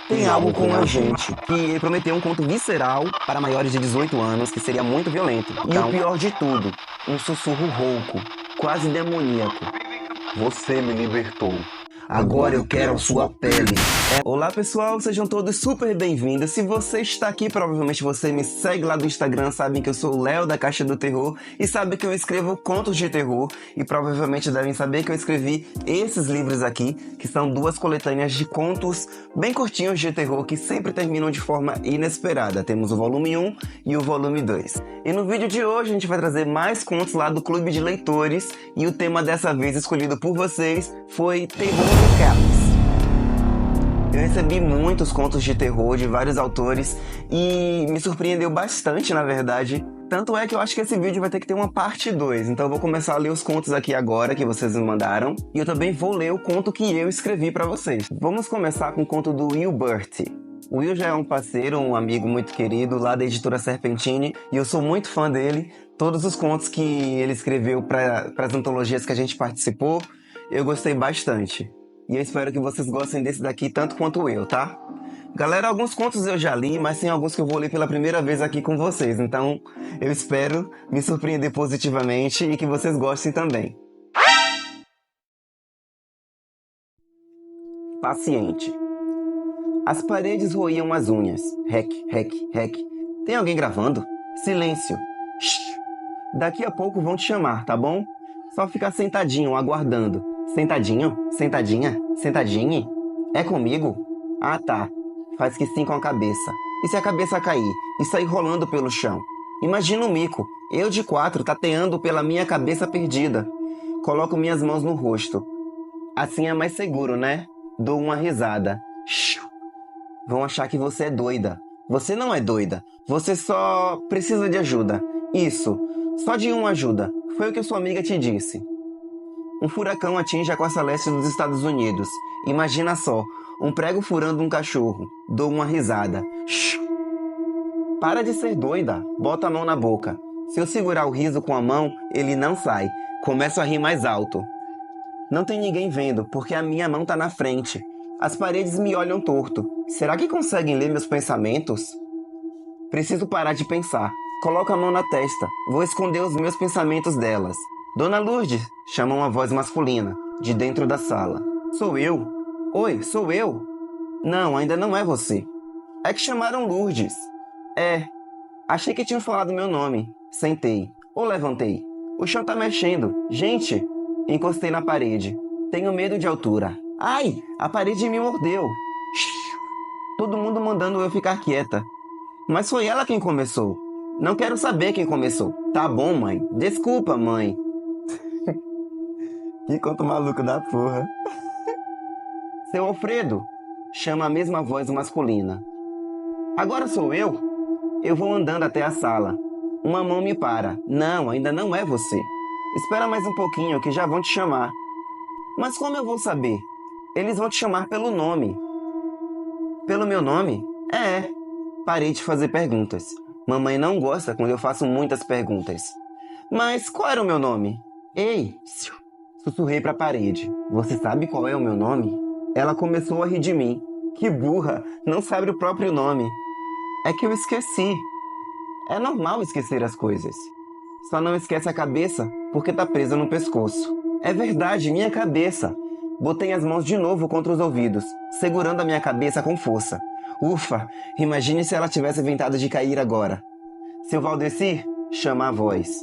Tem algo com a gente, que ele prometeu um conto visceral para maiores de 18 anos, que seria muito violento. E o pior de tudo, um sussurro rouco, quase demoníaco. Você me libertou. Agora eu quero a sua pele. Olá pessoal, sejam todos super bem-vindos. Se você está aqui, provavelmente você me segue lá do Instagram, sabem que eu sou o Léo da Caixa do Terror e sabe que eu escrevo contos de terror e provavelmente devem saber que eu escrevi esses livros aqui, que são duas coletâneas de contos bem curtinhos de terror que sempre terminam de forma inesperada. Temos o volume 1 e o volume 2. E no vídeo de hoje a gente vai trazer mais contos lá do Clube de Leitores e o tema dessa vez escolhido por vocês foi Terror no Caps. Eu recebi muitos contos de terror de vários autores e me surpreendeu bastante, na verdade. Tanto é que eu acho que esse vídeo vai ter que ter uma parte 2. Então eu vou começar a ler os contos aqui agora que vocês me mandaram. E eu também vou ler o conto que eu escrevi pra vocês. Vamos começar com o conto do Will Burt. O Will já é um parceiro, um amigo muito querido lá da editora Serpentine. E eu sou muito fã dele. Todos os contos que ele escreveu para as antologias que a gente participou, eu gostei bastante. E eu espero que vocês gostem desse daqui tanto quanto eu, tá? Galera, alguns contos eu já li, mas tem alguns que eu vou ler pela primeira vez aqui com vocês. Então, eu espero me surpreender positivamente e que vocês gostem também. Paciente. As paredes roíam as unhas. Rec, rec, rec. Tem alguém gravando? Silêncio. Shhh. Daqui a pouco vão te chamar, tá bom? Só ficar sentadinho, aguardando. Sentadinho? Sentadinha? Sentadinhe? É comigo? Ah, tá. Faz que sim com a cabeça. E se a cabeça cair e sair rolando pelo chão? Imagina o mico. Eu de 4 tateando pela minha cabeça perdida. Coloco minhas mãos no rosto. Assim é mais seguro, né? Dou uma risada. Shhh. Vão achar que você é doida. Você não é doida. Você só precisa de ajuda. Isso. Só de uma ajuda. Foi o que sua amiga te disse. Um furacão atinge a costa leste dos Estados Unidos. Imagina só, um prego furando um cachorro. Dou uma risada. Shhh. Para de ser doida. Bota a mão na boca. Se eu segurar o riso com a mão, ele não sai. Começo a rir mais alto. Não tem ninguém vendo, porque a minha mão tá na frente. As paredes me olham torto. Será que conseguem ler meus pensamentos? Preciso parar de pensar. Coloco a mão na testa. Vou esconder os meus pensamentos delas. Dona Lourdes, chama uma voz masculina, de dentro da sala. Sou eu? Oi, sou eu? Não, ainda não é você. É que chamaram Lourdes. É. Achei que tinham falado meu nome. Sentei. Ou levantei. O chão tá mexendo. Gente! Encostei na parede. Tenho medo de altura. Ai! A parede me mordeu. Shhh. Todo mundo mandando eu ficar quieta. Mas foi ela quem começou. Não quero saber quem começou. Tá bom, mãe. Desculpa, mãe. Que conto maluco da porra. Seu Alfredo, chama a mesma voz masculina. Agora sou eu? Eu vou andando até a sala. Uma mão me para. Não, ainda não é você. Espera mais um pouquinho que já vão te chamar. Mas como eu vou saber? Eles vão te chamar pelo nome. Pelo meu nome? É. Parei de fazer perguntas. Mamãe não gosta quando eu faço muitas perguntas. Mas qual era o meu nome? Ei! Sussurrei para a parede. Você sabe qual é o meu nome? Ela começou a rir de mim. Que burra! Não sabe o próprio nome. É que eu esqueci. É normal esquecer as coisas. Só não esquece a cabeça porque tá presa no pescoço. É verdade, minha cabeça. Botei as mãos de novo contra os ouvidos, segurando a minha cabeça com força. Ufa! Imagine se ela tivesse inventado de cair agora. Seu Valdecir, chama a voz.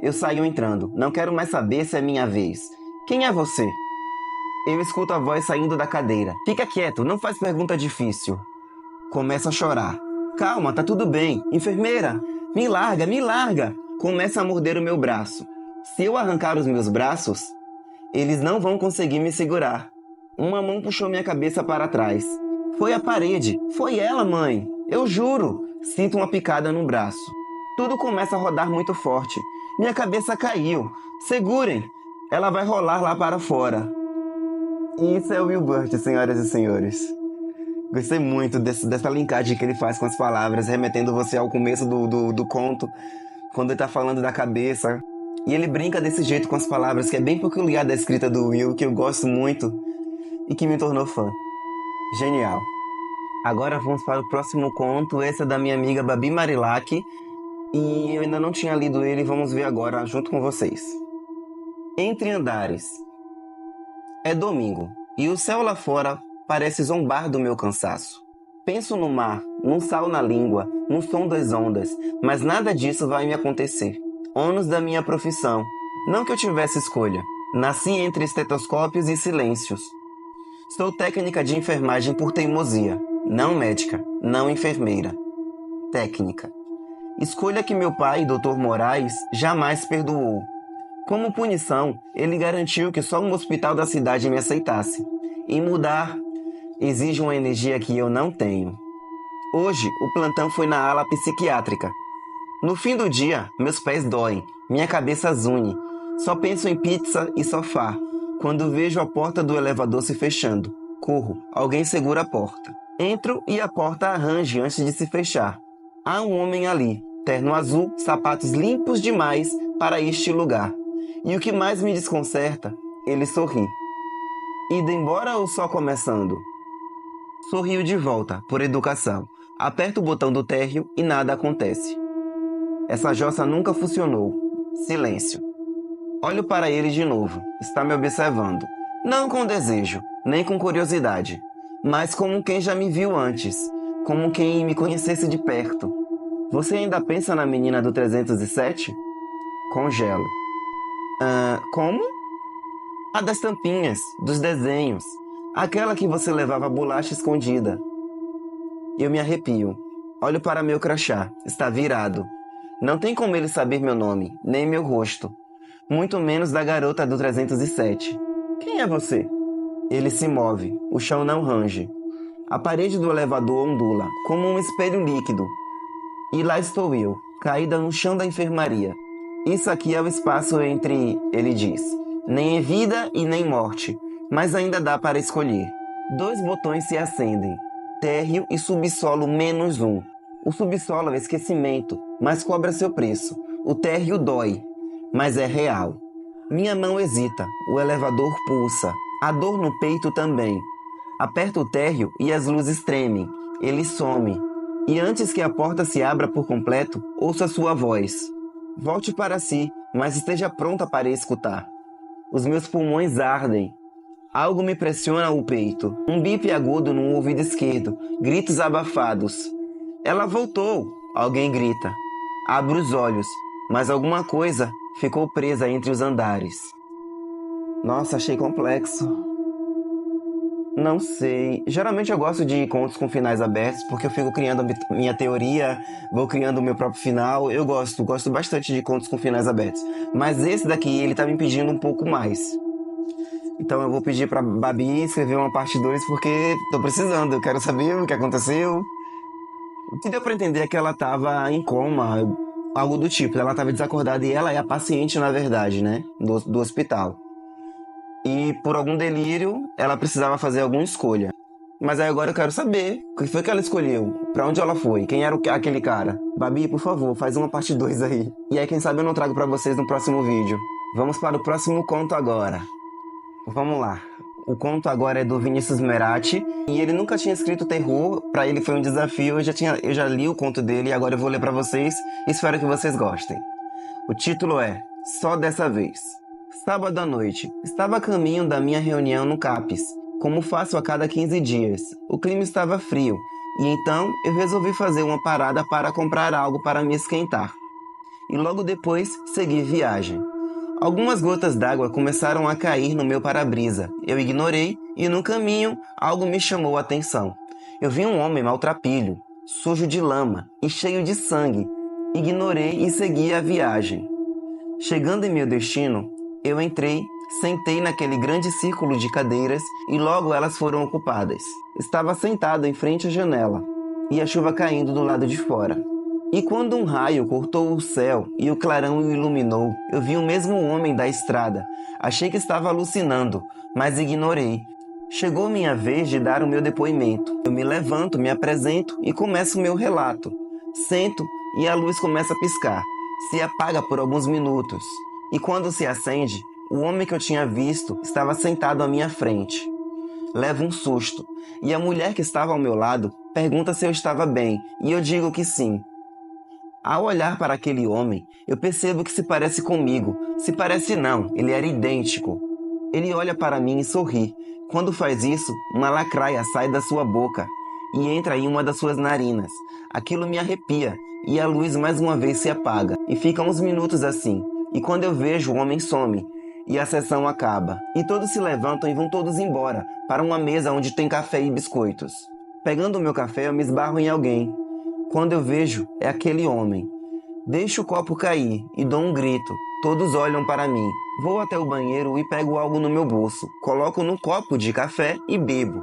Eu saio entrando. Não quero mais saber se é minha vez. Quem é você? Eu escuto a voz saindo da cadeira. Fica quieto, não faz pergunta difícil. Começo a chorar. Calma, tá tudo bem. Enfermeira, me larga, me larga. Começa a morder o meu braço. Se eu arrancar os meus braços, eles não vão conseguir me segurar. Uma mão puxou minha cabeça para trás. Foi a parede. Foi ela, mãe. Eu juro. Sinto uma picada no braço. Tudo começa a rodar muito forte. Minha cabeça caiu. Segurem! Ela vai rolar lá para fora. E isso é o Will Burt, senhoras e senhores. Gostei muito dessa linkagem que ele faz com as palavras, remetendo você ao começo do conto, quando ele tá falando da cabeça. E ele brinca desse jeito com as palavras, que é bem peculiar da escrita do Will, que eu gosto muito e que me tornou fã. Genial. Agora vamos para o próximo conto. Esse é da minha amiga Babi Marilac. E eu ainda não tinha lido ele, vamos ver agora junto com vocês. Entre andares. É domingo, e o céu lá fora parece zombar do meu cansaço. Penso no mar, num sal na língua, no som das ondas, mas nada disso vai me acontecer. Ônus da minha profissão. Não que eu tivesse escolha. Nasci entre estetoscópios e silêncios. Sou técnica de enfermagem por teimosia. Não médica, não enfermeira. Técnica. Escolha que meu pai, Dr. Moraes, jamais perdoou. Como punição, ele garantiu que só um hospital da cidade me aceitasse. E mudar exige uma energia que eu não tenho. Hoje, o plantão foi na ala psiquiátrica. No fim do dia, meus pés doem, minha cabeça zune. Só penso em pizza e sofá. Quando vejo a porta do elevador se fechando, corro, alguém segura a porta. Entro e a porta arrange antes de se fechar. Há um homem ali, terno azul, sapatos limpos demais para este lugar. E o que mais me desconcerta, ele sorri. Indo embora ou só começando? Sorrio de volta, por educação. Aperto o botão do térreo e nada acontece. Essa jossa nunca funcionou. Silêncio. Olho para ele de novo. Está me observando. Não com desejo, nem com curiosidade, mas como quem já me viu antes, como quem me conhecesse de perto. Você ainda pensa na menina do 307? Congelo. Como? A das tampinhas, dos desenhos. Aquela que você levava bolacha escondida. Eu me arrepio. Olho para meu crachá. Está virado. Não tem como ele saber meu nome, nem meu rosto. Muito menos da garota do 307. Quem é você? Ele se move. O chão não range. A parede do elevador ondula, como um espelho líquido. E lá estou eu, caída no chão da enfermaria. Isso aqui é o espaço entre, ele diz, nem é vida e nem morte, mas ainda dá para escolher. 2 botões se acendem, térreo e subsolo -1. O subsolo é o esquecimento, mas cobra seu preço. O térreo dói, mas é real. Minha mão hesita, o elevador pulsa, a dor no peito também. Aperto o térreo e as luzes tremem, ele some. E antes que a porta se abra por completo, ouço a sua voz. Volte para si, mas esteja pronta para escutar. Os meus pulmões ardem. Algo me pressiona o peito. Um bip agudo no ouvido esquerdo. Gritos abafados. Ela voltou! Alguém grita. Abro os olhos, mas alguma coisa ficou presa entre os andares. Nossa, achei complexo. Não sei. Geralmente eu gosto de contos com finais abertos, porque eu fico criando a minha teoria, vou criando o meu próprio final. Eu gosto bastante de contos com finais abertos. Mas esse daqui, ele tá me pedindo um pouco mais. Então eu vou pedir pra Babi escrever uma parte 2, porque tô precisando, eu quero saber o que aconteceu. O que deu pra entender é que ela tava em coma, algo do tipo. Ela tava desacordada e ela é a paciente, na verdade, né? Do hospital. E por algum delírio, ela precisava fazer alguma escolha. Mas aí agora eu quero saber o que foi que ela escolheu, pra onde ela foi, quem era aquele cara. Babi, por favor, faz uma parte 2 aí. E aí quem sabe eu não trago pra vocês no próximo vídeo. Vamos para o próximo conto agora. Vamos lá. O conto agora é do Vinícius Merati. E ele nunca tinha escrito terror, pra ele foi um desafio. Eu já li o conto dele e agora eu vou ler pra vocês. Espero que vocês gostem. O título é Só Dessa Vez. Sábado à noite, estava a caminho da minha reunião no CAPES, como faço a cada 15 dias. O clima estava frio, e então eu resolvi fazer uma parada para comprar algo para me esquentar. E logo depois, segui viagem. Algumas gotas d'água começaram a cair no meu para-brisa. Eu ignorei, e no caminho, algo me chamou a atenção. Eu vi um homem maltrapilho, sujo de lama e cheio de sangue. Ignorei e segui a viagem. Chegando em meu destino, eu entrei, sentei naquele grande círculo de cadeiras e logo elas foram ocupadas. Estava sentado em frente à janela e a chuva caindo do lado de fora. E quando um raio cortou o céu e o clarão o iluminou, eu vi o mesmo homem da estrada. Achei que estava alucinando, mas ignorei. Chegou minha vez de dar o meu depoimento. Eu me levanto, me apresento e começo o meu relato. Sento e a luz começa a piscar. Se apaga por alguns minutos. E quando se acende, o homem que eu tinha visto estava sentado à minha frente. levo um susto, e a mulher que estava ao meu lado pergunta se eu estava bem, e eu digo que sim. Ao olhar para aquele homem, eu percebo que se parece comigo. Se parece não, ele era idêntico. Ele olha para mim e sorri. Quando faz isso, uma lacraia sai da sua boca e entra em uma das suas narinas. Aquilo me arrepia, e a luz mais uma vez se apaga, e fica uns minutos assim. E quando eu vejo, o homem some, e a sessão acaba. E todos se levantam e vão todos embora, para uma mesa onde tem café e biscoitos. Pegando o meu café, eu me esbarro em alguém. Quando eu vejo, é aquele homem. Deixo o copo cair e dou um grito. Todos olham para mim. Vou até o banheiro e pego algo no meu bolso. Coloco num copo de café e bebo.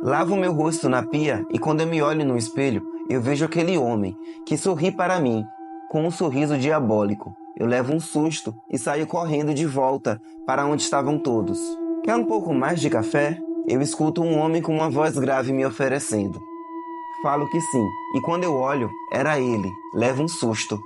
Lavo meu rosto na pia e quando eu me olho no espelho, eu vejo aquele homem que sorri para mim, com um sorriso diabólico. Eu levo um susto e saio correndo de volta para onde estavam todos. Quer um pouco mais de café? Eu escuto um homem com uma voz grave me oferecendo. Falo que sim, e quando eu olho, era ele. Levo um susto.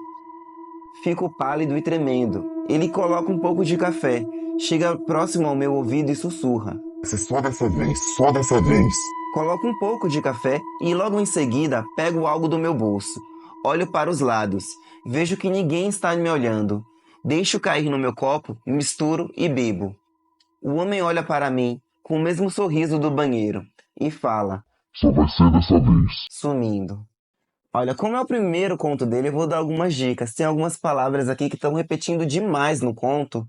Fico pálido e tremendo. Ele coloca um pouco de café, chega próximo ao meu ouvido e sussurra. Só dessa vez, só dessa vez. Coloco um pouco de café e logo em seguida pego algo do meu bolso. Olho para os lados. Vejo que ninguém está me olhando. Deixo cair no meu copo, misturo e bebo. O homem olha para mim com o mesmo sorriso do banheiro e fala. Só vai ser dessa vez. Sumindo. Olha, como é o primeiro conto dele, eu vou dar algumas dicas. Tem algumas palavras aqui que estão repetindo demais no conto.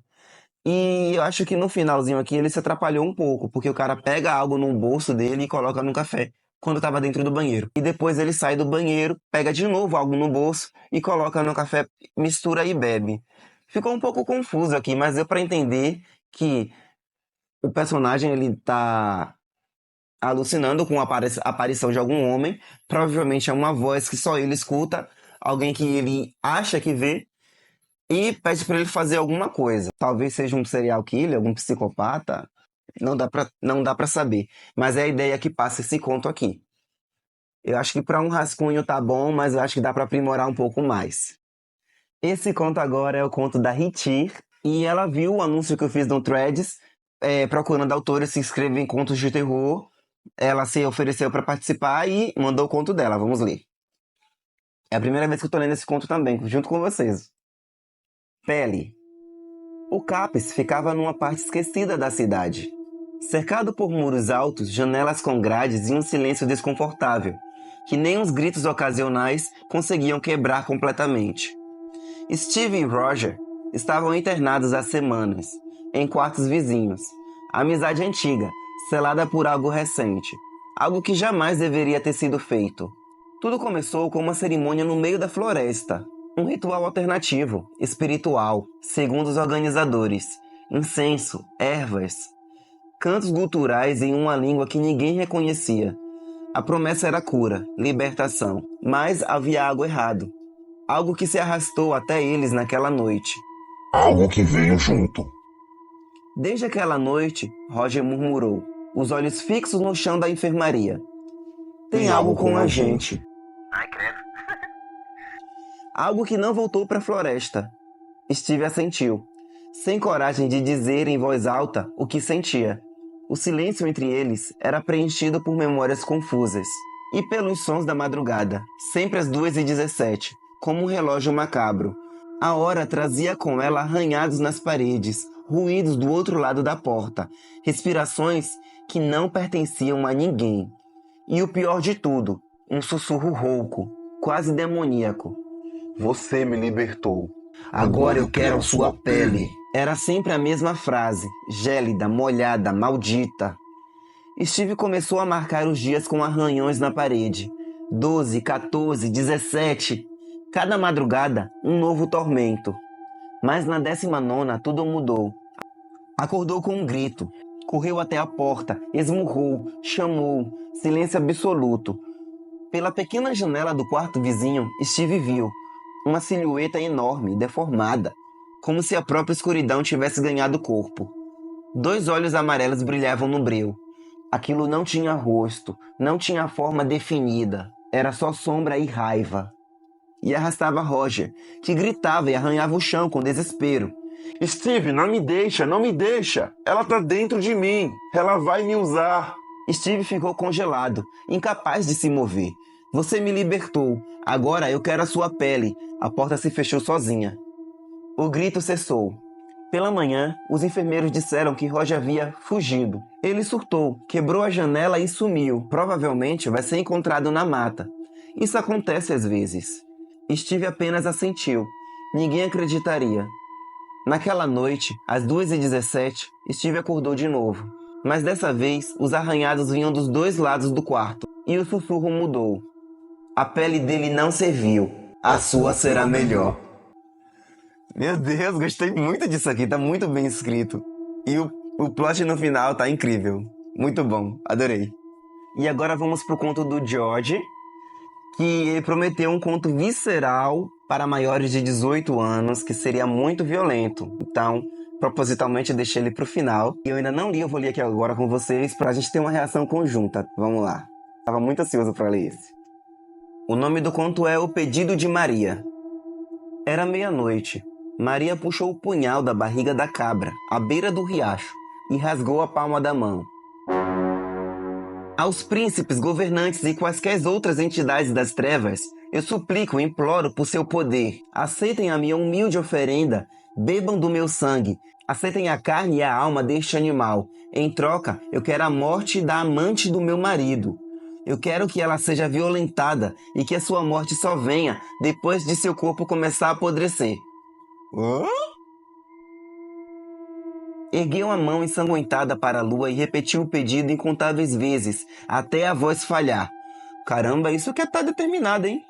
E eu acho que no finalzinho aqui ele se atrapalhou um pouco, porque o cara pega algo no bolso dele e coloca no café, quando estava dentro do banheiro. E depois ele sai do banheiro, pega de novo algo no bolso e coloca no café, mistura e bebe. Ficou um pouco confuso aqui, mas deu para entender que o personagem ele tá alucinando com a aparição de algum homem. Provavelmente é uma voz que só ele escuta, alguém que ele acha que vê, e pede para ele fazer alguma coisa. Talvez seja um serial killer, algum psicopata, não dá pra saber. Mas é a ideia que passa esse conto aqui. Eu acho que para um rascunho tá bom, mas eu acho que dá para aprimorar um pouco mais. Esse conto agora é o conto da Ritir, e ela viu o anúncio que eu fiz no Threads, procurando autores que escrevem contos de terror. Ela se ofereceu para participar e mandou o conto dela. Vamos ler. É a primeira vez que eu tô lendo esse conto também, junto com vocês. Pele. O CAPES ficava numa parte esquecida da cidade. Cercado por muros altos, janelas com grades e um silêncio desconfortável, que nem os gritos ocasionais conseguiam quebrar completamente. Steve e Roger estavam internados há semanas, em quartos vizinhos. Amizade antiga, selada por algo recente. Algo que jamais deveria ter sido feito. Tudo começou com uma cerimônia no meio da floresta. Um ritual alternativo, espiritual, segundo os organizadores. Incenso, ervas, cantos guturais em uma língua que ninguém reconhecia. A promessa era cura, libertação, mas havia algo errado. Algo que se arrastou até eles naquela noite. Algo que veio junto. Desde aquela noite, Roger murmurou, os olhos fixos no chão da enfermaria. Tem algo com a gente. Ai, credo. Algo que não voltou para a floresta. Steve assentiu, sem coragem de dizer em voz alta o que sentia. O silêncio entre eles era preenchido por memórias confusas e pelos sons da madrugada, sempre às 2h17, como um relógio macabro. A hora trazia com ela arranhados nas paredes, ruídos do outro lado da porta, respirações que não pertenciam a ninguém. E o pior de tudo, um sussurro rouco, quase demoníaco. Você me libertou. Agora eu quero sua pele. Era sempre a mesma frase, gélida, molhada, maldita. Steve começou a marcar os dias com arranhões na parede. 12, 14, 17. Cada madrugada, um novo tormento. Mas na 19ª tudo mudou. Acordou com um grito. Correu até a porta, esmurrou, chamou. Silêncio absoluto. Pela pequena janela do quarto vizinho, Steve viu uma silhueta enorme, deformada, como se a própria escuridão tivesse ganhado corpo. 2 olhos amarelos brilhavam no breu. Aquilo não tinha rosto, não tinha forma definida. Era só sombra e raiva. E arrastava Roger, que gritava e arranhava o chão com desespero. Steve, não me deixa, não me deixa. Ela tá dentro de mim. Ela vai me usar. Steve ficou congelado, incapaz de se mover. Você me libertou. Agora eu quero a sua pele. A porta se fechou sozinha. O grito cessou. Pela manhã, os enfermeiros disseram que Roger havia fugido. Ele surtou, quebrou a janela e sumiu. Provavelmente vai ser encontrado na mata. Isso acontece às vezes. Steve apenas assentiu. Ninguém acreditaria. Naquela noite, às 2h17, Steve acordou de novo. Mas dessa vez, os arranhados vinham dos dois lados do quarto. E o sussurro mudou. A pele dele não serviu. A sua será melhor. Meu Deus, gostei muito disso aqui. Tá muito bem escrito. E o plot no final tá incrível. Muito bom, adorei. E agora vamos pro conto do George, que ele prometeu um conto visceral para maiores de 18 anos, que seria muito violento. Então, propositalmente, eu deixei ele pro final. E eu ainda não li, eu vou ler aqui agora com vocês, pra gente ter uma reação conjunta. Vamos lá. Tava muito ansioso para ler esse. O nome do conto é O Pedido de Maria. Era meia-noite. Maria puxou o punhal da barriga da cabra, à beira do riacho, e rasgou a palma da mão. Aos príncipes, governantes e quaisquer outras entidades das trevas, eu suplico e imploro por seu poder. Aceitem a minha humilde oferenda, bebam do meu sangue, aceitem a carne e a alma deste animal. Em troca, eu quero a morte da amante do meu marido. Eu quero que ela seja violentada e que a sua morte só venha depois de seu corpo começar a apodrecer. Ergueu a mão ensanguentada para a lua e repetiu o pedido incontáveis vezes, até a voz falhar. Caramba, isso que é tá determinado, hein?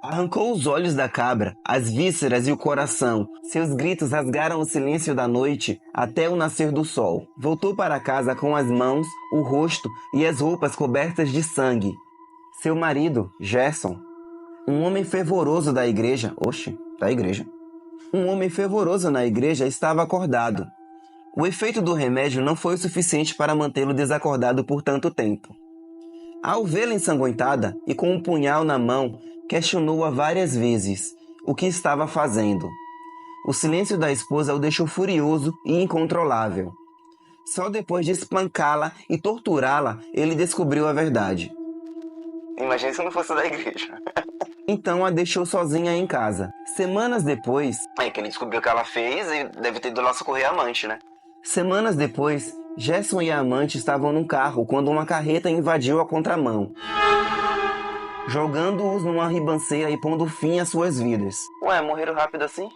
Arrancou os olhos da cabra, as vísceras e o coração. Seus gritos rasgaram o silêncio da noite até o nascer do sol. Voltou para casa com as mãos, o rosto e as roupas cobertas de sangue. Seu marido, Gerson, um homem fervoroso da igreja... Um homem fervoroso na igreja estava acordado. O efeito do remédio não foi o suficiente para mantê-lo desacordado por tanto tempo. Ao vê-la ensanguentada e com um punhal na mão, questionou-a várias vezes o que estava fazendo. O silêncio da esposa o deixou furioso e incontrolável. Só depois de espancá-la e torturá-la, ele descobriu a verdade. Imagina se não fosse da igreja. Então a deixou sozinha em casa. Semanas depois... É que ele descobriu o que ela fez e deve ter ido lá socorrer a amante, né? Semanas depois, Gerson e a amante estavam num carro quando uma carreta invadiu a contramão, jogando-os numa ribanceira e pondo fim às suas vidas. Ué, morreram rápido assim?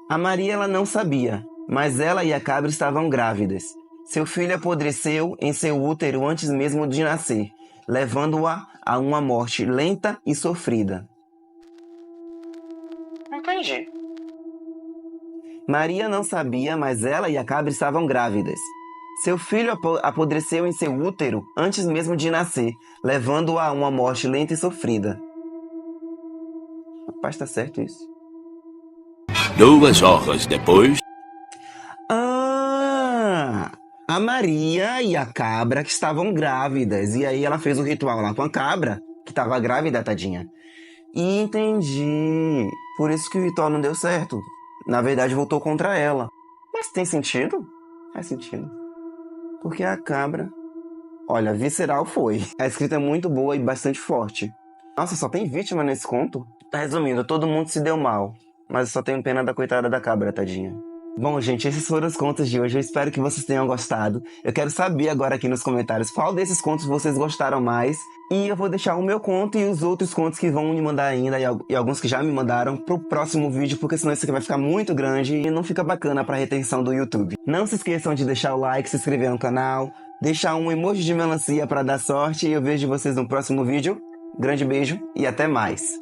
A Maria ela não sabia, mas ela e a cabra estavam grávidas. Seu filho apodreceu em seu útero antes mesmo de nascer, levando-a a uma morte lenta e sofrida. Entendi. Maria não sabia, mas ela e a cabra estavam grávidas. Seu filho apodreceu em seu útero antes mesmo de nascer, levando-a a uma morte lenta e sofrida. Rapaz, tá certo isso? 2 horas depois... A Maria e a cabra que estavam grávidas. E aí ela fez o ritual lá com a cabra, que estava grávida, tadinha. E entendi. Por isso que o ritual não deu certo. Na verdade, voltou contra ela. Mas tem sentido? Faz sentido. Porque a cabra... Olha, visceral foi. A escrita é muito boa e bastante forte. Nossa, só tem vítima nesse conto? Resumindo, todo mundo se deu mal. Mas eu só tenho pena da coitada da cabra, tadinha. Bom, gente, esses foram os contos de hoje. Eu espero que vocês tenham gostado. Eu quero saber agora aqui nos comentários qual desses contos vocês gostaram mais. E eu vou deixar o meu conto e os outros contos que vão me mandar ainda, e alguns que já me mandaram, pro próximo vídeo, porque senão isso aqui vai ficar muito grande e não fica bacana pra retenção do YouTube. Não se esqueçam de deixar o like, se inscrever no canal, deixar um emoji de melancia pra dar sorte, e eu vejo vocês no próximo vídeo. Grande beijo e até mais!